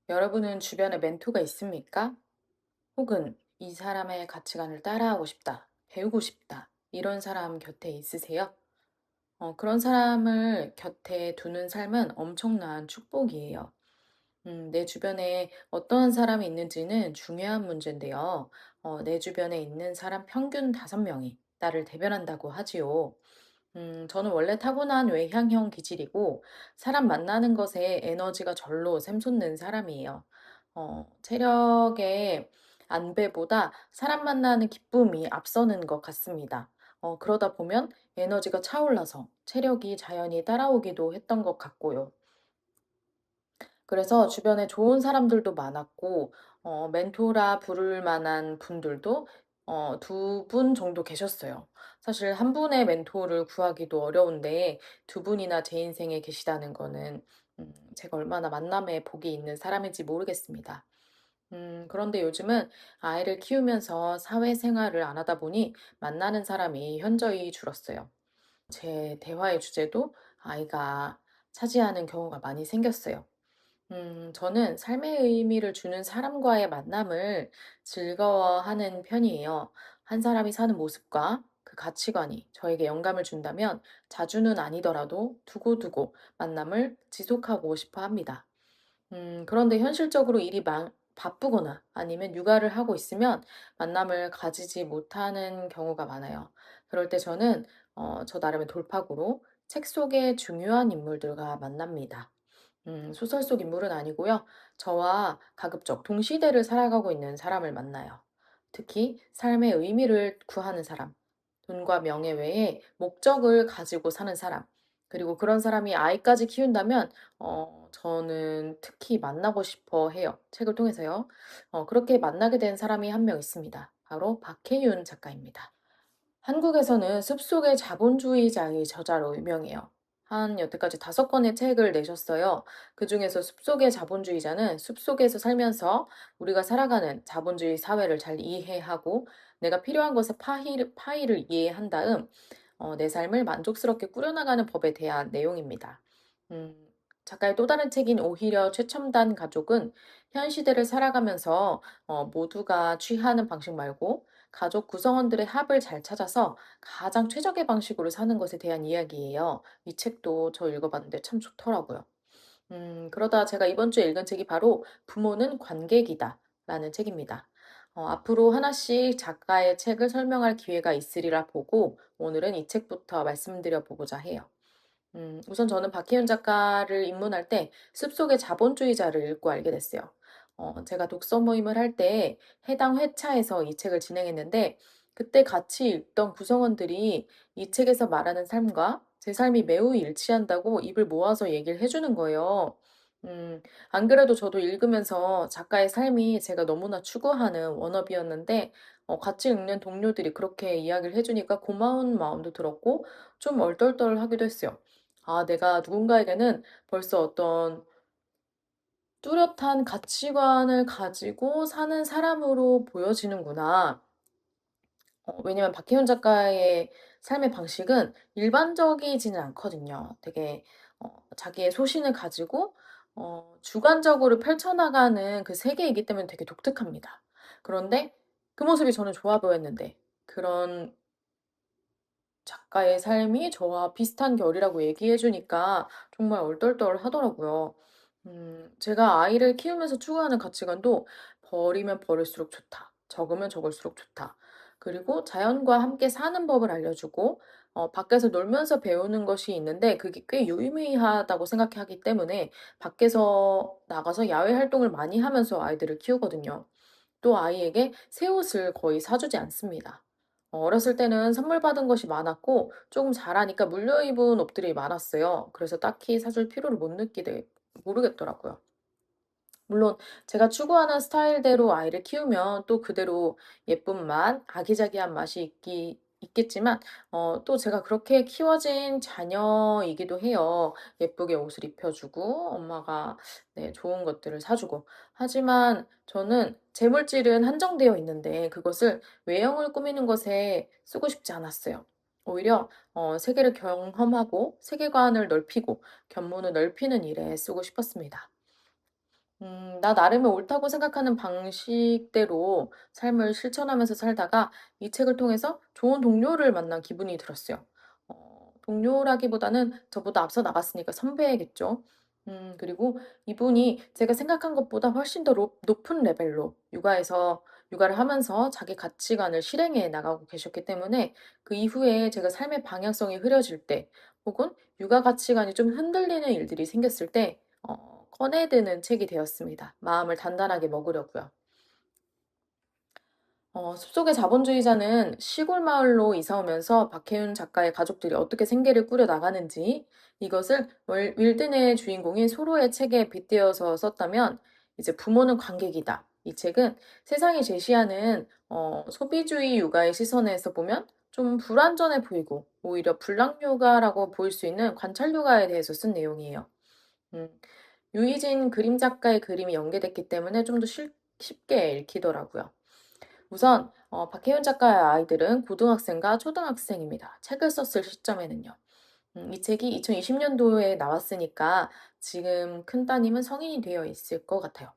여러분은 주변에 멘토가 있습니까? 혹은 이 사람의 가치관을 따라하고 싶다, 배우고 싶다, 이런 사람 곁에 있으세요? 그런 사람을 곁에 두는 삶은 엄청난 축복이에요. 내 주변에 어떠한 사람이 있는지는 중요한 문제인데요. 내 주변에 있는 사람 평균 5명이 나를 대변한다고 하지요. 저는 원래 타고난 외향형 기질이고, 사람 만나는 것에 에너지가 절로 샘솟는 사람이에요. 체력의 안배보다 사람 만나는 기쁨이 앞서는 것 같습니다. 그러다 보면 에너지가 차올라서 체력이 자연히 따라오기도 했던 것 같고요. 그래서 주변에 좋은 사람들도 많았고, 멘토라 부를 만한 분들도 2분 정도 계셨어요. 사실 한 분의 멘토를 구하기도 어려운데 2분이나 제 인생에 계시다는 거는 제가 얼마나 만남에 복이 있는 사람인지 모르겠습니다. 그런데 요즘은 아이를 키우면서 사회생활을 안 하다 보니 만나는 사람이 현저히 줄었어요. 제 대화의 주제도 아이가 차지하는 경우가 많이 생겼어요. 저는 삶의 의미를 주는 사람과의 만남을 즐거워하는 편이에요. 한 사람이 사는 모습과 그 가치관이 저에게 영감을 준다면 자주는 아니더라도 두고두고 만남을 지속하고 싶어 합니다. 그런데 현실적으로 바쁘거나 아니면 육아를 하고 있으면 만남을 가지지 못하는 경우가 많아요. 그럴 때 저는 저 나름의 돌파구로 책 속의 중요한 인물들과 만납니다. 소설 속 인물은 아니고요. 저와 가급적 동시대를 살아가고 있는 사람을 만나요. 특히 삶의 의미를 구하는 사람, 돈과 명예 외에 목적을 가지고 사는 사람, 그리고 그런 사람이 아이까지 키운다면, 저는 특히 만나고 싶어 해요. 책을 통해서요. 그렇게 만나게 된 사람이 한 명 있습니다. 바로 박해윤 작가입니다. 한국에서는 숲속의 자본주의자의 저자로 유명해요. 한 여태까지 5권의 책을 내셨어요. 그중에서 숲속의 자본주의자는 숲속에서 살면서 우리가 살아가는 자본주의 사회를 잘 이해하고 내가 필요한 것의 파이를 이해한 다음 내 삶을 만족스럽게 꾸려나가는 법에 대한 내용입니다. 음, 작가의 또 다른 책인 오히려 최첨단 가족은 현 시대를 살아가면서 모두가 취하는 방식 말고 가족 구성원들의 합을 잘 찾아서 가장 최적의 방식으로 사는 것에 대한 이야기예요. 이 책도 저 읽어봤는데 참 좋더라고요. 그러다 제가 이번 주에 읽은 책이 바로 부모는 관객이다 라는 책입니다. 앞으로 하나씩 작가의 책을 설명할 기회가 있으리라 보고 오늘은 이 책부터 말씀드려 보고자 해요. 우선 저는 박희윤 작가를 입문할 때 숲속의 자본주의자를 읽고 알게 됐어요. 제가 독서 모임을 할 때 해당 회차에서 이 책을 진행했는데 그때 같이 읽던 구성원들이 이 책에서 말하는 삶과 제 삶이 매우 일치한다고 입을 모아서 얘기를 해주는 거예요. 안 그래도 저도 읽으면서 작가의 삶이 제가 너무나 추구하는 워너비였는데 같이 읽는 동료들이 그렇게 이야기를 해주니까 고마운 마음도 들었고 좀 얼떨떨하기도 했어요. 아, 내가 누군가에게는 벌써 어떤 뚜렷한 가치관을 가지고 사는 사람으로 보여지는구나. 왜냐면 박혜윤 작가의 삶의 방식은 일반적이지는 않거든요. 되게 자기의 소신을 가지고 주관적으로 펼쳐나가는 그 세계이기 때문에 되게 독특합니다. 그런데 그 모습이 저는 좋아 보였는데 그런 작가의 삶이 저와 비슷한 결이라고 얘기해 주니까 정말 얼떨떨하더라고요. 제가 아이를 키우면서 추구하는 가치관도 버리면 버릴수록 좋다. 적으면 적을수록 좋다. 그리고 자연과 함께 사는 법을 알려주고, 밖에서 놀면서 배우는 것이 있는데 그게 꽤 유의미하다고 생각하기 때문에 밖에서 나가서 야외 활동을 많이 하면서 아이들을 키우거든요. 또 아이에게 새 옷을 거의 사주지 않습니다. 어렸을 때는 선물 받은 것이 많았고 조금 자라니까 물려입은 옷들이 많았어요. 그래서 딱히 사줄 필요를 못 느끼게 모르겠더라고요. 물론 제가 추구하는 스타일대로 아이를 키우면 또 그대로 예쁜 맛, 아기자기한 맛이 있겠지만, 또 제가 그렇게 키워진 자녀이기도 해요. 예쁘게 옷을 입혀주고, 엄마가 네, 좋은 것들을 사주고. 하지만 저는 제 물질은 한정되어 있는데 그것을 외형을 꾸미는 것에 쓰고 싶지 않았어요. 오히려 세계를 경험하고 세계관을 넓히고 견문을 넓히는 일에 쓰고 싶었습니다. 나 나름의 옳다고 생각하는 방식대로 삶을 실천하면서 살다가 이 책을 통해서 좋은 동료를 만난 기분이 들었어요. 동료라기보다는 저보다 앞서 나갔으니까 선배겠죠. 그리고 이분이 제가 생각한 것보다 훨씬 더 높은 레벨로 육아를 하면서 자기 가치관을 실행해 나가고 계셨기 때문에 그 이후에 제가 삶의 방향성이 흐려질 때 혹은 육아 가치관이 좀 흔들리는 일들이 생겼을 때 꺼내드는 책이 되었습니다. 마음을 단단하게 먹으려고요. 숲속의 자본주의자는 시골 마을로 이사 오면서 박해윤 작가의 가족들이 어떻게 생계를 꾸려 나가는지 이것을 윌든의 주인공이 소로의 책에 빗대어서 썼다면 이제 부모는 관객이다. 이 책은 세상이 제시하는 소비주의 육아의 시선에서 보면 좀 불완전해 보이고 오히려 불량육아라고 보일 수 있는 관찰육아에 대해서 쓴 내용이에요. 음, 유희진 그림 작가의 그림이 연계됐기 때문에 좀 더 쉽게 읽히더라고요. 우선 박혜윤 작가의 아이들은 고등학생과 초등학생입니다. 책을 썼을 시점에는요. 이 책이 2020년도에 나왔으니까 지금 큰 따님은 성인이 되어 있을 것 같아요.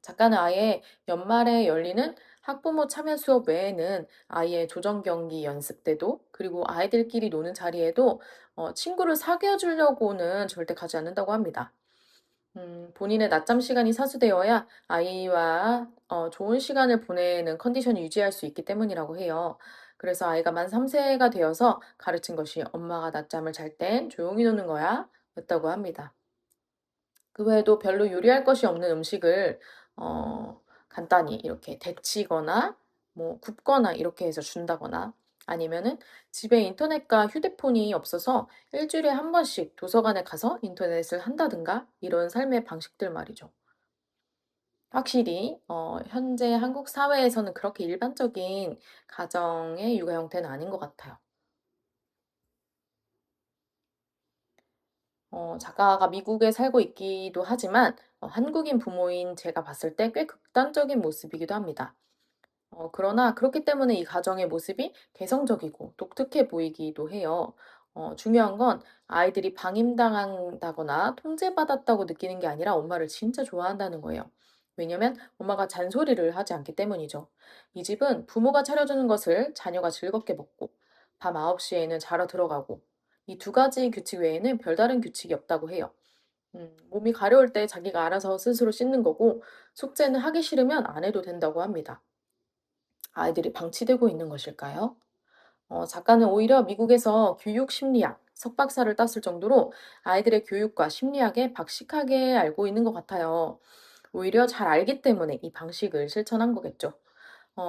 작가는 아예 연말에 열리는 학부모 참여 수업 외에는 아이의 조정 경기 연습 때도 그리고 아이들끼리 노는 자리에도 친구를 사귀어 주려고는 절대 가지 않는다고 합니다. 본인의 낮잠 시간이 사수되어야 아이와 좋은 시간을 보내는 컨디션을 유지할 수 있기 때문이라고 해요. 그래서 아이가 만 3세가 되어서 가르친 것이 엄마가 낮잠을 잘 땐 조용히 노는 거야 였다고 합니다. 그 외에도 별로 요리할 것이 없는 음식을 간단히 이렇게 데치거나 뭐 굽거나 이렇게 해서 준다거나 아니면은 집에 인터넷과 휴대폰이 없어서 일주일에 한 번씩 도서관에 가서 인터넷을 한다든가 이런 삶의 방식들 말이죠. 확실히 현재 한국 사회에서는 그렇게 일반적인 가정의 육아 형태는 아닌 것 같아요. 작가가 미국에 살고 있기도 하지만 한국인 부모인 제가 봤을 때 꽤 극단적인 모습이기도 합니다. 그러나 그렇기 때문에 이 가정의 모습이 개성적이고 독특해 보이기도 해요. 중요한 건 아이들이 방임당한다거나 통제받았다고 느끼는 게 아니라 엄마를 진짜 좋아한다는 거예요. 왜냐면 엄마가 잔소리를 하지 않기 때문이죠. 이 집은 부모가 차려주는 것을 자녀가 즐겁게 먹고 밤 9시에는 자러 들어가고 이 두 가지 규칙 외에는 별다른 규칙이 없다고 해요. 몸이 가려울 때 자기가 알아서 스스로 씻는 거고 숙제는 하기 싫으면 안 해도 된다고 합니다. 아이들이 방치되고 있는 것일까요? 작가는 오히려 미국에서 교육 심리학 석박사를 땄을 정도로 아이들의 교육과 심리학에 박식하게 알고 있는 것 같아요. 오히려 잘 알기 때문에 이 방식을 실천한 거겠죠.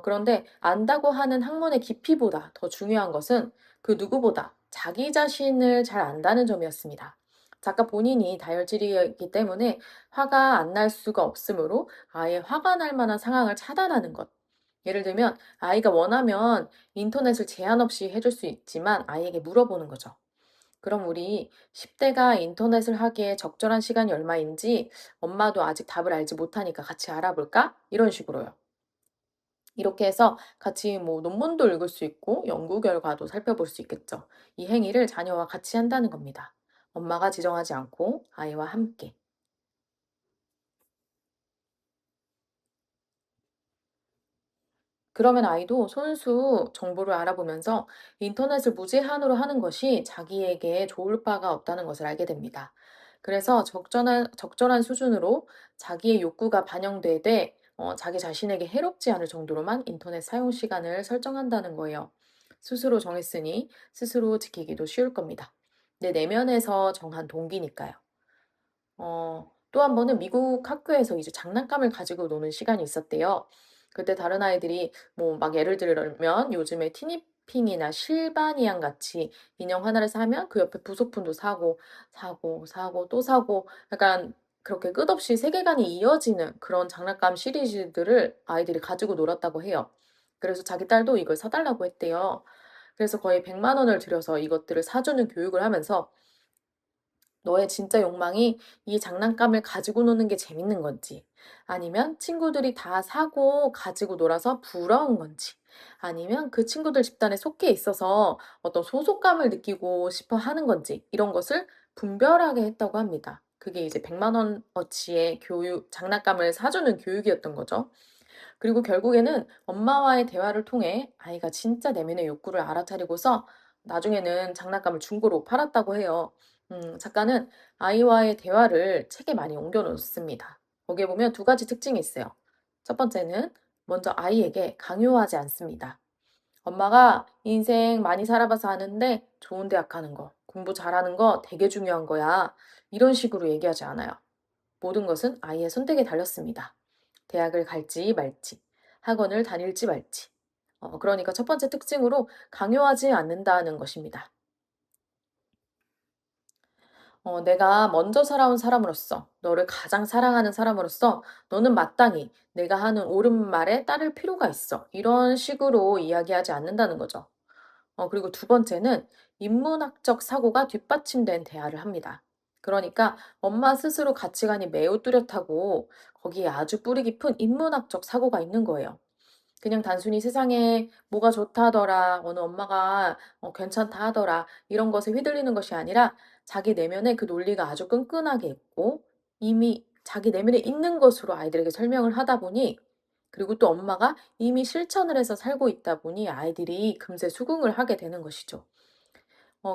그런데 안다고 하는 학문의 깊이보다 더 중요한 것은 그 누구보다 자기 자신을 잘 안다는 점이었습니다. 작가 본인이 다혈질이기 때문에 화가 안 날 수가 없으므로 아예 화가 날 만한 상황을 차단하는 것. 예를 들면 아이가 원하면 인터넷을 제한 없이 해줄 수 있지만 아이에게 물어보는 거죠. 그럼 우리 10대가 인터넷을 하기에 적절한 시간이 얼마인지 엄마도 아직 답을 알지 못하니까 같이 알아볼까? 이런 식으로요. 이렇게 해서 같이 뭐 논문도 읽을 수 있고 연구 결과도 살펴볼 수 있겠죠. 이 행위를 자녀와 같이 한다는 겁니다. 엄마가 지정하지 않고 아이와 함께. 그러면 아이도 손수 정보를 알아보면서 인터넷을 무제한으로 하는 것이 자기에게 좋을 바가 없다는 것을 알게 됩니다. 그래서 적절한 수준으로 자기의 욕구가 반영되되 자기 자신에게 해롭지 않을 정도로만 인터넷 사용 시간을 설정한다는 거예요. 스스로 정했으니 스스로 지키기도 쉬울 겁니다. 내 내면에서 정한 동기니까요. 또 한 번은 미국 학교에서 이제 장난감을 가지고 노는 시간이 있었대요. 그때 다른 아이들이 뭐 막 예를 들면 요즘에 티니핑이나 실바니안 같이 인형 하나를 사면 그 옆에 부속품도 사고, 사고, 사고, 또 사고 약간 그렇게 끝없이 세계관이 이어지는 그런 장난감 시리즈들을 아이들이 가지고 놀았다고 해요. 그래서 자기 딸도 이걸 사달라고 했대요. 그래서 거의 100만 원을 들여서 이것들을 사주는 교육을 하면서 너의 진짜 욕망이 이 장난감을 가지고 노는 게 재밌는 건지, 아니면 친구들이 다 사고 가지고 놀아서 부러운 건지, 아니면 그 친구들 집단에 속해 있어서 어떤 소속감을 느끼고 싶어 하는 건지, 이런 것을 분별하게 했다고 합니다. 그게 이제 100만 원어치의 장난감을 사주는 교육이었던 거죠. 그리고 결국에는 엄마와의 대화를 통해 아이가 진짜 내면의 욕구를 알아차리고서 나중에는 장난감을 중고로 팔았다고 해요. 작가는 아이와의 대화를 책에 많이 옮겨 놓습니다. 거기에 보면 두 가지 특징이 있어요. 첫 번째는 먼저 아이에게 강요하지 않습니다. 엄마가 인생 많이 살아봐서 아는데 좋은 대학 가는 거, 공부 잘하는 거 되게 중요한 거야. 이런 식으로 얘기하지 않아요. 모든 것은 아이의 선택에 달렸습니다. 대학을 갈지 말지, 학원을 다닐지 말지. 그러니까 첫 번째 특징으로 강요하지 않는다는 것입니다. 내가 먼저 살아온 사람으로서, 너를 가장 사랑하는 사람으로서, 너는 마땅히 내가 하는 옳은 말에 따를 필요가 있어. 이런 식으로 이야기하지 않는다는 거죠. 그리고 두 번째는 인문학적 사고가 뒷받침된 대화를 합니다. 그러니까 엄마 스스로 가치관이 매우 뚜렷하고 거기에 아주 뿌리 깊은 인문학적 사고가 있는 거예요. 그냥 단순히 세상에 뭐가 좋다더라, 어느 엄마가 괜찮다 하더라, 이런 것에 휘둘리는 것이 아니라 자기 내면에 그 논리가 아주 끈끈하게 있고 이미 자기 내면에 있는 것으로 아이들에게 설명을 하다 보니 그리고 또 엄마가 이미 실천을 해서 살고 있다 보니 아이들이 금세 수긍을 하게 되는 것이죠.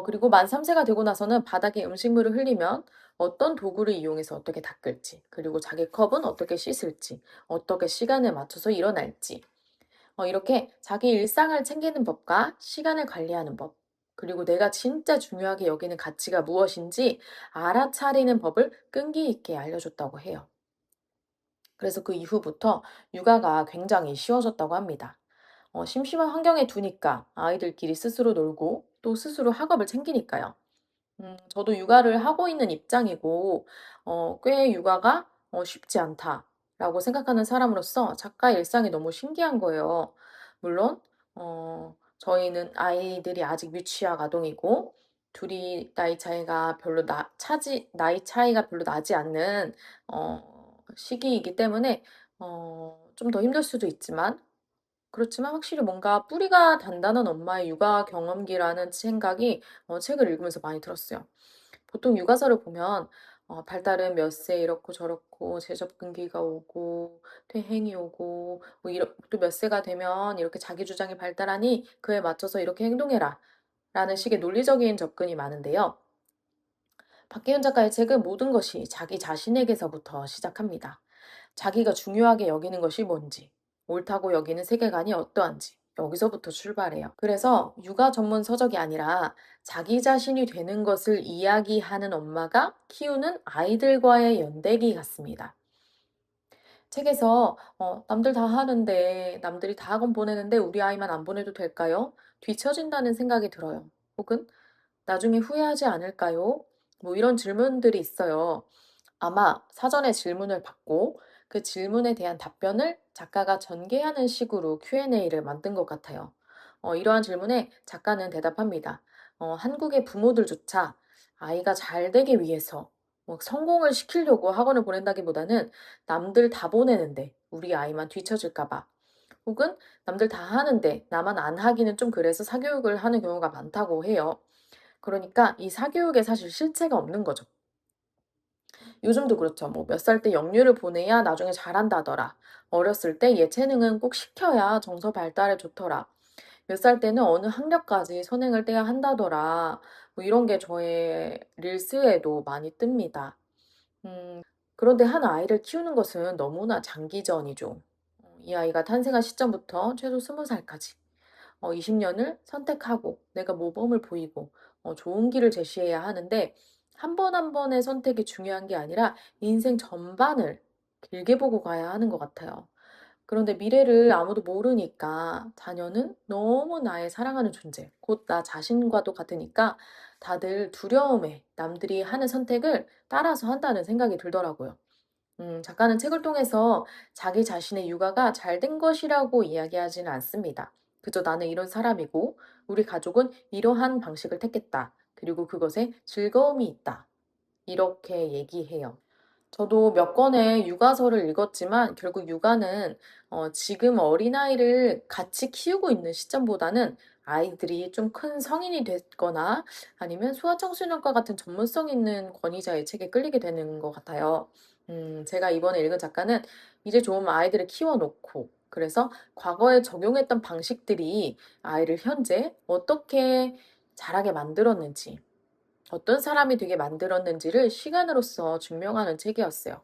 그리고 만 3세가 되고 나서는 바닥에 음식물을 흘리면 어떤 도구를 이용해서 어떻게 닦을지, 그리고 자기 컵은 어떻게 씻을지, 어떻게 시간에 맞춰서 일어날지, 이렇게 자기 일상을 챙기는 법과 시간을 관리하는 법, 그리고 내가 진짜 중요하게 여기는 가치가 무엇인지 알아차리는 법을 끈기 있게 알려줬다고 해요. 그래서 그 이후부터 육아가 굉장히 쉬워졌다고 합니다. 심심한 환경에 두니까 아이들끼리 스스로 놀고 또 스스로 학업을 챙기니까요. 저도 육아를 하고 있는 입장이고, 꽤 육아가 쉽지 않다라고 생각하는 사람으로서 작가의 일상이 너무 신기한 거예요. 물론, 저희는 아이들이 아직 미취학 아동이고, 둘이 나이 차이가 별로 나지 않는, 시기이기 때문에, 좀 더 힘들 수도 있지만, 그렇지만 확실히 뭔가 뿌리가 단단한 엄마의 육아 경험기라는 생각이 책을 읽으면서 많이 들었어요. 보통 육아서를 보면 발달은 몇 세 이렇고 저렇고 재접근기가 오고 퇴행이 오고 뭐 또 몇 세가 되면 이렇게 자기 주장이 발달하니 그에 맞춰서 이렇게 행동해라 라는 식의 논리적인 접근이 많은데요. 박계윤 작가의 책은 모든 것이 자기 자신에게서부터 시작합니다. 자기가 중요하게 여기는 것이 뭔지, 옳다고 여기는 세계관이 어떠한지, 여기서부터 출발해요. 그래서 육아 전문 서적이 아니라 자기 자신이 되는 것을 이야기하는 엄마가 키우는 아이들과의 연대기 같습니다. 책에서 남들 다 하는데, 남들이 다 학원 보내는데 우리 아이만 안 보내도 될까요? 뒤처진다는 생각이 들어요. 혹은 나중에 후회하지 않을까요? 뭐 이런 질문들이 있어요. 아마 사전에 질문을 받고 그 질문에 대한 답변을 작가가 전개하는 식으로 Q&A를 만든 것 같아요. 이러한 질문에 작가는 대답합니다. 한국의 부모들조차 아이가 잘 되기 위해서 뭐 성공을 시키려고 학원을 보낸다기보다는 남들 다 보내는데 우리 아이만 뒤처질까 봐. 혹은 남들 다 하는데 나만 안 하기는 좀 그래서 사교육을 하는 경우가 많다고 해요. 그러니까 이 사교육에 사실 실체가 없는 거죠. 요즘도 그렇죠. 뭐 몇 살 때 영유를 보내야 나중에 잘한다더라. 어렸을 때 예체능은 꼭 시켜야 정서 발달에 좋더라. 몇 살 때는 어느 학력까지 선행을 떼야 한다더라. 뭐 이런 게 저의 릴스에도 많이 뜹니다. 그런데 한 아이를 키우는 것은 너무나 장기전이죠. 이 아이가 탄생한 시점부터 최소 20살까지 20년을 선택하고 내가 모범을 보이고 좋은 길을 제시해야 하는데 한 번 한 번의 선택이 중요한 게 아니라 인생 전반을 길게 보고 가야 하는 것 같아요. 그런데 미래를 아무도 모르니까 자녀는 너무 나의 사랑하는 존재, 곧 나 자신과도 같으니까 다들 두려움에 남들이 하는 선택을 따라서 한다는 생각이 들더라고요. 작가는 책을 통해서 자기 자신의 육아가 잘 된 것이라고 이야기하지는 않습니다. 그저 나는 이런 사람이고, 우리 가족은 이러한 방식을 택했다. 그리고 그것에 즐거움이 있다. 이렇게 얘기해요. 저도 몇 권의 육아서를 읽었지만 결국 육아는 지금 어린아이를 같이 키우고 있는 시점보다는 아이들이 좀 큰 성인이 됐거나 아니면 소아청소년과 같은 전문성 있는 권위자의 책에 끌리게 되는 것 같아요. 제가 이번에 읽은 작가는 이제 좀 아이들을 키워놓고 그래서 과거에 적용했던 방식들이 아이를 현재 어떻게 자라게 만들었는지, 어떤 사람이 되게 만들었는지를 시간으로서 증명하는 책이었어요.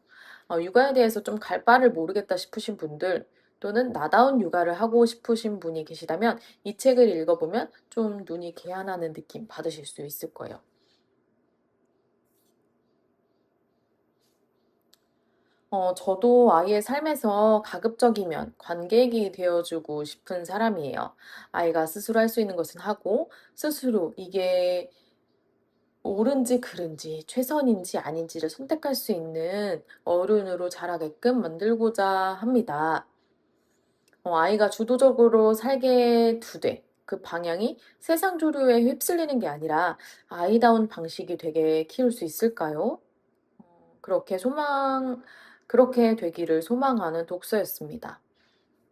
육아에 대해서 좀 갈 바를 모르겠다 싶으신 분들 또는 나다운 육아를 하고 싶으신 분이 계시다면 이 책을 읽어보면 좀 눈이 개안하는 느낌 받으실 수 있을 거예요. 저도 아이의 삶에서 가급적이면 관객이 되어주고 싶은 사람이에요. 아이가 스스로 할 수 있는 것은 하고, 스스로 이게 옳은지 그른지 최선인지 아닌지를 선택할 수 있는 어른으로 자라게끔 만들고자 합니다. 아이가 주도적으로 살게 두되 그 방향이 세상 조류에 휩쓸리는 게 아니라 아이다운 방식이 되게 키울 수 있을까요? 그렇게 그렇게 되기를 소망하는 독서였습니다.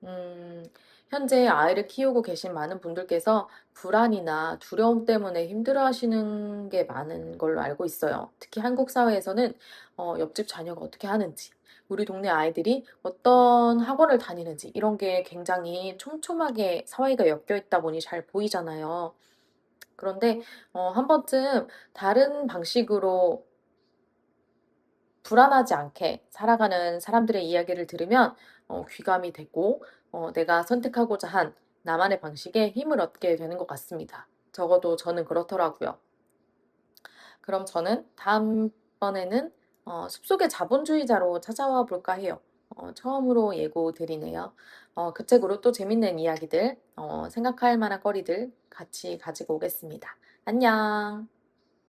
음, 현재 아이를 키우고 계신 많은 분들께서 불안이나 두려움 때문에 힘들어 하시는 게 많은 걸로 알고 있어요. 특히 한국 사회에서는 옆집 자녀가 어떻게 하는지, 우리 동네 아이들이 어떤 학원을 다니는지, 이런 게 굉장히 촘촘하게 사회가 엮여 있다 보니 잘 보이잖아요. 그런데 한 번쯤 다른 방식으로 불안하지 않게 살아가는 사람들의 이야기를 들으면 귀감이 되고 내가 선택하고자 한 나만의 방식에 힘을 얻게 되는 것 같습니다. 적어도 저는 그렇더라고요. 그럼 저는 다음번에는 숲속의 자본주의자로 찾아와 볼까 해요. 처음으로 예고 드리네요. 그 책으로 또 재밌는 이야기들, 생각할 만한 거리들 같이 가지고 오겠습니다. 안녕.